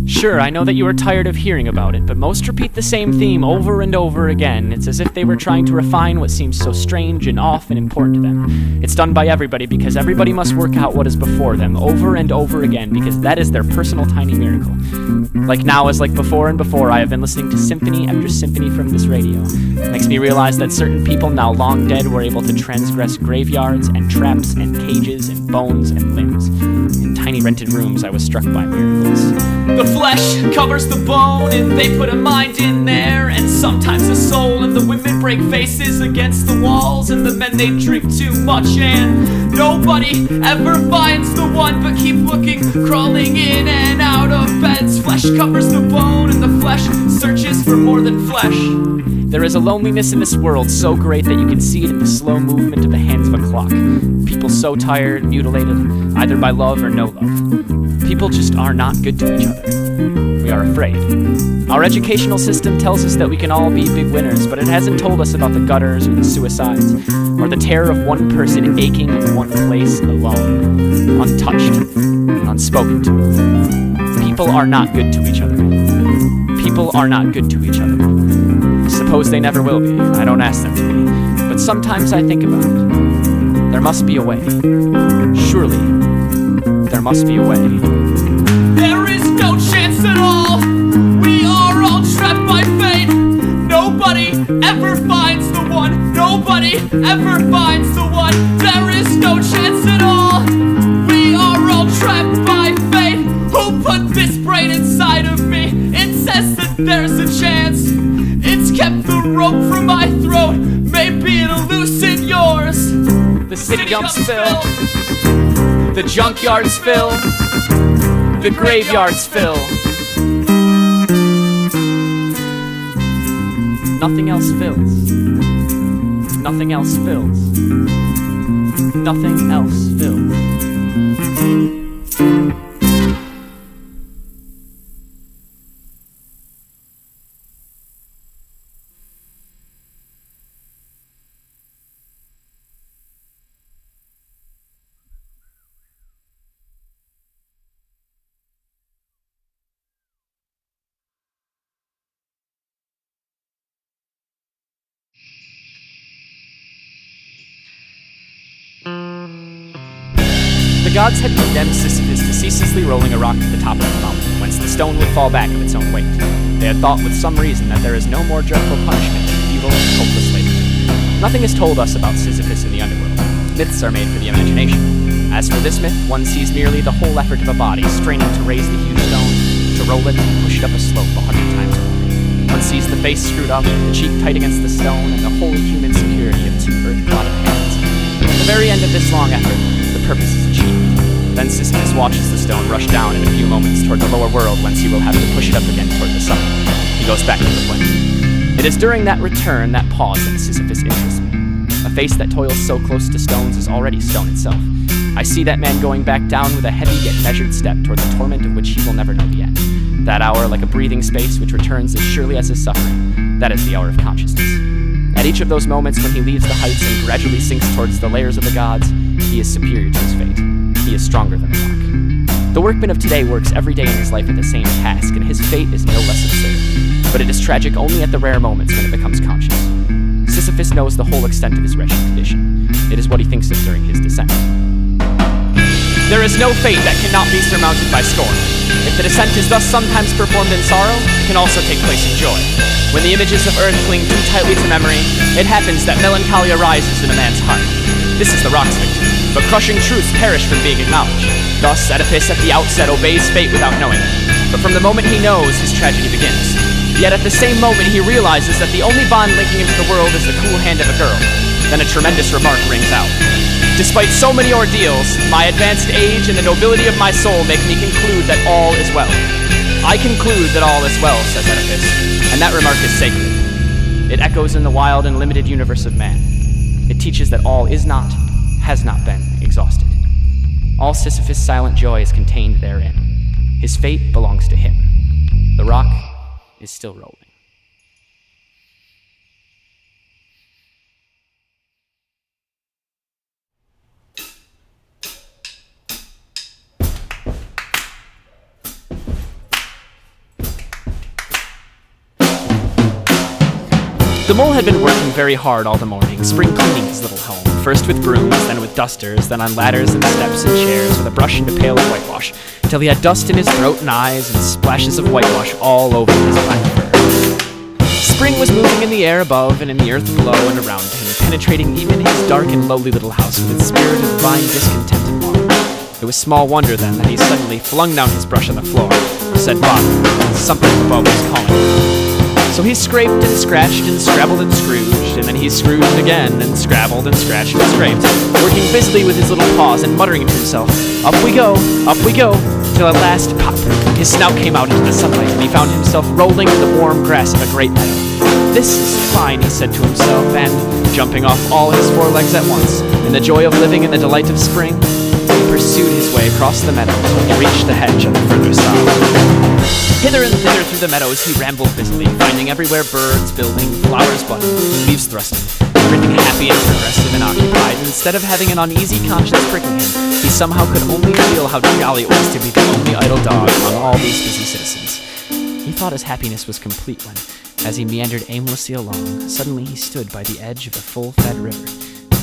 Sure, I know that you are tired of hearing about it, but most repeat the same theme over and over again. It's as if they were trying to refine what seems so strange and off and important to them. It's done by everybody because everybody must work out what is before them over and over again because that is their personal tiny miracle. Like now as like before and before, I have been listening to symphony after symphony from this radio. It makes me realize that certain people now long dead were able to transgress graveyards and traps and cages and bones and limbs. In tiny rented rooms, I was struck by miracles. The flesh covers the bone and they put a mind in there, and sometimes a soul, and the women break faces against the walls, and the men they drink too much, and nobody ever finds the one but keep looking, crawling in and out of beds. Flesh covers the bone and the flesh searches for more than flesh. There is a loneliness in this world so great that you can see it in the slow movement of the hands of a clock. People so tired and mutilated, either by love or no love. People just are not good to each other. We are afraid. Our educational system tells us that we can all be big winners, but it hasn't told us about the gutters or the suicides, or the terror of one person aching in one place alone, untouched, and unspoken to. People are not good to each other. People are not good to each other. I suppose they never will be. I don't ask them to be. But sometimes I think about it. There must be a way. Surely, there must be a way. There is no chance at all. We are all trapped by fate. Nobody ever finds the one. Nobody ever finds the one. There is no chance at all. We are all trapped by fate. Who put this brain inside of me? It says that there's a chance. It's kept the rope from my throat. Maybe it'll loosen yours. The city dumps fill. The junkyards fill. The graveyards fill. Nothing else fills. Nothing else fills. Nothing else fills. The gods had condemned Sisyphus to ceaselessly rolling a rock to the top of the mountain, whence the stone would fall back of its own weight. They had thought with some reason that there is no more dreadful punishment than futile and hopeless labor. Nothing is told us about Sisyphus in the underworld. Myths are made for the imagination. As for this myth, one sees merely the whole effort of a body straining to raise the huge stone, to roll it, and push it up a slope 100 times more. One sees the face screwed up, the cheek tight against the stone, and the wholly human security of two earth-blotted hands. At the very end of this long effort, the purpose is achieved. Then Sisyphus watches the stone rush down in a few moments toward the lower world, whence he will have to push it up again toward the sun. He goes back to the flame. It is during that return, that pause, that Sisyphus interests me. A face that toils so close to stones is already stone itself. I see that man going back down with a heavy yet measured step toward the torment of which he will never know the end. That hour, like a breathing space which returns as surely as his suffering, that is the hour of consciousness. At each of those moments when he leaves the heights and gradually sinks towards the layers of the gods, he is superior to his fate. He is stronger than the rock. The workman of today works every day in his life at the same task, and his fate is no less absurd. But it is tragic only at the rare moments when it becomes conscious. Sisyphus knows the whole extent of his wretched condition. It is what he thinks of during his descent. There is no fate that cannot be surmounted by scorn. If the descent is thus sometimes performed in sorrow, it can also take place in joy. When the images of earth cling too tightly to memory, it happens that melancholy arises in a man's heart. This is the rock's victory, but crushing truths perish from being acknowledged. Thus, Oedipus at the outset obeys fate without knowing it. But from the moment he knows, his tragedy begins. Yet at the same moment he realizes that the only bond linking him to the world is the cool hand of a girl. Then a tremendous remark rings out. Despite so many ordeals, my advanced age and the nobility of my soul make me conclude that all is well. I conclude that all is well, says Oedipus, and that remark is sacred. It echoes in the wild and limited universe of man. It teaches that all is not, has not been, exhausted. All Sisyphus' silent joy is contained therein. His fate belongs to him. The rock is still rolling. The mole had been working very hard all the morning, spring cleaning his little home, first with brooms, then with dusters, then on ladders and steps and chairs, with a brush and a pail of whitewash, till he had dust in his throat and eyes and splashes of whitewash all over his black fur. Spring was moving in the air above and in the earth below and around him, penetrating even his dark and lowly little house with its spirit of divine discontent and longing. It was small wonder, then, that he suddenly flung down his brush on the floor, said, "Bob, something above was calling." So he scraped and scratched and scrabbled and scrooged, and then he scrooged again and scrabbled and scratched and scraped, working busily with his little paws and muttering to himself, up we go, till at last, pop, his snout came out into the sunlight, and he found himself rolling in the warm grass of a great meadow. This is fine, he said to himself, and, jumping off all his four legs at once, in the joy of living and the delight of spring, he pursued his way across the meadow until he reached the hedge on the further side. Hither and thither through the meadows he rambled busily, finding everywhere birds building, flowers budding, leaves thrusting, everything happy and progressive and occupied, and instead of having an uneasy conscience pricking him, he somehow could only feel how jolly it was to be the only idle dog among all these busy citizens. He thought his happiness was complete when, as he meandered aimlessly along, suddenly he stood by the edge of a full-fed river.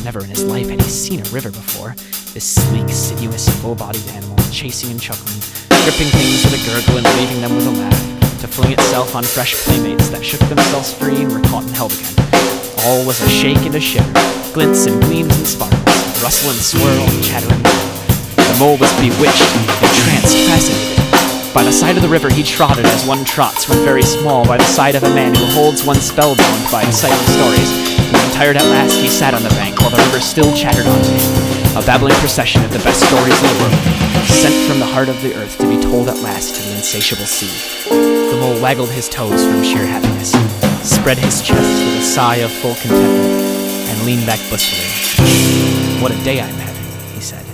Never in his life had he seen a river before, this sleek, sinuous, full-bodied animal, chasing and chuckling, gripping things with a gurgle and leaving them with a laugh, to fling itself on fresh playmates that shook themselves free and were caught and held again. All was a shake and a shiver, glints and gleams and sparkles, rustle and swirl and chatter and whirl. The mole was bewitched, entranced, fascinated. By the side of the river he trotted as one trots when very small by the side of a man who holds one spellbound by exciting stories. And when tired at last he sat on the bank while the river still chattered on to him, a babbling procession of the best stories in the world, sent from the heart of the earth to be told at last to the insatiable sea. The mole waggled his toes from sheer happiness, spread his chest with a sigh of full contentment, and leaned back blissfully. "What a day I'm having," he said.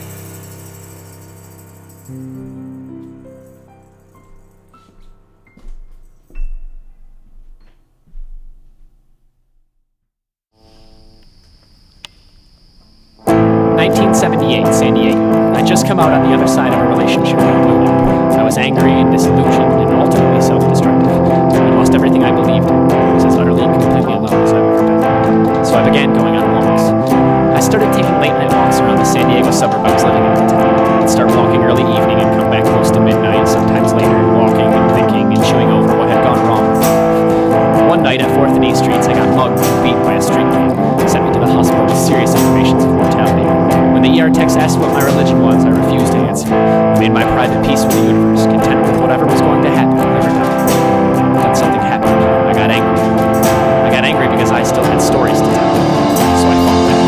San Diego. I'd just come out on the other side of a relationship that blew up. I was angry and disillusioned and ultimately self-destructive. I lost everything I believed in. I was as utterly and completely alone as I've ever been. So I began going on walks. I started taking late-night walks around the San Diego suburb I was living in at the time. I'd start walking early evening and come back close to midnight, sometimes later, walking and thinking and chewing over what had gone wrong. One night at 4th and E Streets, I got mugged and beaten by a street gang. Sent me to the hospital with serious informations of mortality. When the ER techs asked what my religion was, I refused to answer. I made my private peace with the universe, content with whatever was going to happen, whatever died. Then something happened. I got angry. I got angry because I still had stories to tell. So I fought back.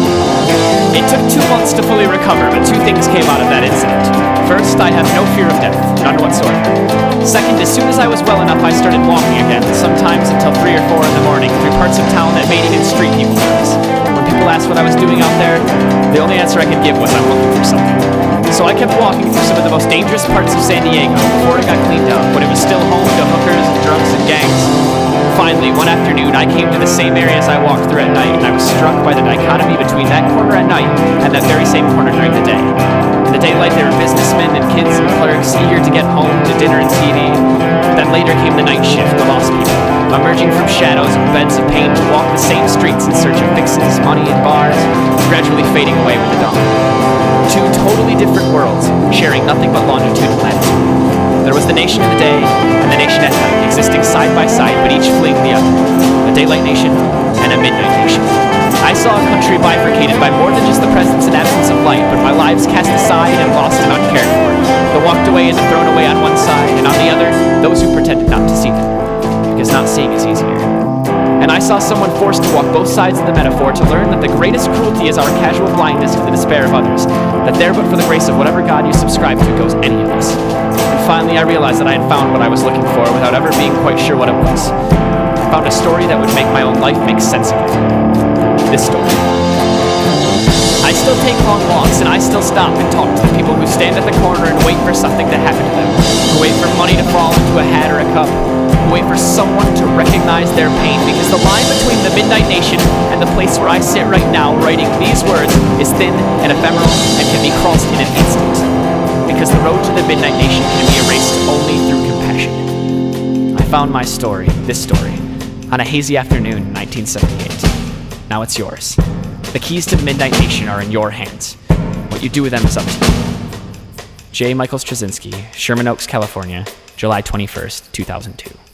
It took 2 months to fully recover, but 2 things came out of that incident. First, I have no fear of death, none whatsoever. Second, as soon as I was well enough, I started walking again, sometimes until 3 or 4 in the morning, through parts of town that made even street people nervous. When people asked what I was doing out there, the only answer I could give was I'm looking for something. So I kept walking through some of the most dangerous parts of San Diego before it got cleaned up, when it was still home to hookers and drunks and gangs. Finally, one afternoon, I came to the same areas I walked through at night, and I was struck by the dichotomy between that corner at night and that very same corner during the day. In the daylight, there were businessmen and kids and clerks eager to get home to dinner and TV. Then later came the night shift, the lost people, emerging from shadows and beds of pain to walk the same streets in search of fixes, money, and bars, gradually fading away with the dawn. 2 totally different worlds, sharing nothing but longitude and latitude. There was the nation of the day and the nation at night, existing side by side, but each fleeing the other. A daylight nation and a midnight nation. I saw a country bifurcated by more than just the presence and absence of light, but by lives cast aside and lost and uncared for, that walked away and thrown away on one side, and on the other, those who pretended not to see them, because not seeing is easier. And I saw someone forced to walk both sides of the metaphor to learn that the greatest cruelty is our casual blindness to the despair of others, that there but for the grace of whatever God you subscribe to goes any of us. And finally I realized that I had found what I was looking for without ever being quite sure what it was. I found a story that would make my own life make sense again. This story. I still take long walks, and I still stop and talk to the people who stand at the corner and wait for something to happen to them, who wait for money to fall into a hat or a cup, who wait for someone to recognize their pain, because the line between the midnight nation and the place where I sit right now writing these words is thin and ephemeral and can be crossed in an instant, because the road to the midnight nation can be erased only through compassion. I found my story, this story, on a hazy afternoon in 1978. Now it's yours. The keys to the Midnight Nation are in your hands. What you do with them is up to you. J. Michael Straczynski, Sherman Oaks, California, July 21st, 2002.